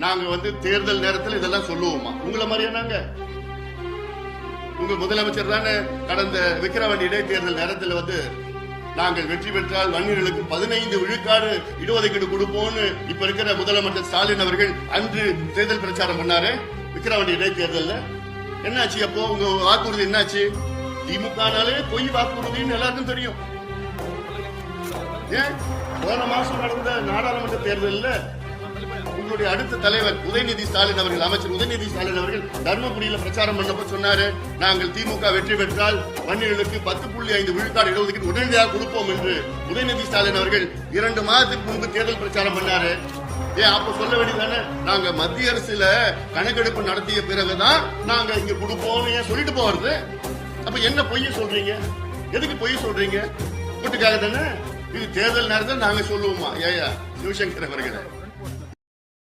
நாங்க தேர்தல் நேரத்தில் இதெல்லாம் சொல்லுவோமா? உங்களை மாதிரியா நாங்க? உங்க முதலமைச்சர் தானே கடந்த விக்கிரவாண்டி இடைத்தேர்தல் நேரத்தில் நாங்கள் வெற்றி பெற்றால் வன்னியர்களுக்கு 15 விழுக்காடு இடஒதுக்கீடு கொடுப்போம்னு இப்ப இருக்கிற முதலமைச்சர் ஸ்டாலின் அவர்கள் அன்று தேர்தல் பிரச்சாரம் பண்ணாரு. விக்கிரவாண்டி இடைத்தேர்தல் என்னாச்சு? அப்போ உங்க வாக்குறுதி என்னாச்சு? திமுகனாலே பொய் வாக்குறுதின்னு எல்லாருக்கும் தெரியும். ஏன் போன மாசம் நடந்த நாடாளுமன்ற தேர்தலில் உங்களுடைய அடுத்த தலைவர் உதயநிதி ஸ்டாலின் அவர்கள், அமைச்சர் உதயநிதி ஸ்டாலின் அவர்கள் தர்மபுரியில பிரச்சாரம் பண்ணப்ப சொன்னாரு, நாங்கள் திமுக வெற்றி பெற்றால் வன்னியர்களுக்கு 10.5 விழுக்காடு இடஒதுக்கீடு உடனடியாக கொடுப்போம் என்று உதயநிதி ஸ்டாலின் அவர்கள் 2 மாதத்துக்கு முன்பு தேர்தல் பிரச்சாரம் பண்ணாரு. ஏன் அப்ப சொல்ல வேண்டியதானே, நாங்க மத்திய அரசுல கணக்கெடுப்பு நடத்திய பிறகுதான் நாங்க இங்க கொடுப்போம் ஏன் சொல்லிட்டு போறது? அப்ப என்ன பொய்ய சொல்றீங்க? எதுக்கு பொய் சொல்றீங்க? கூட்டுக்காக தானே. இது தேர்தல் நேரத்தில் நாங்க சொல்லுவோமா? ஏயா சிவசங்கர் அவர்களே,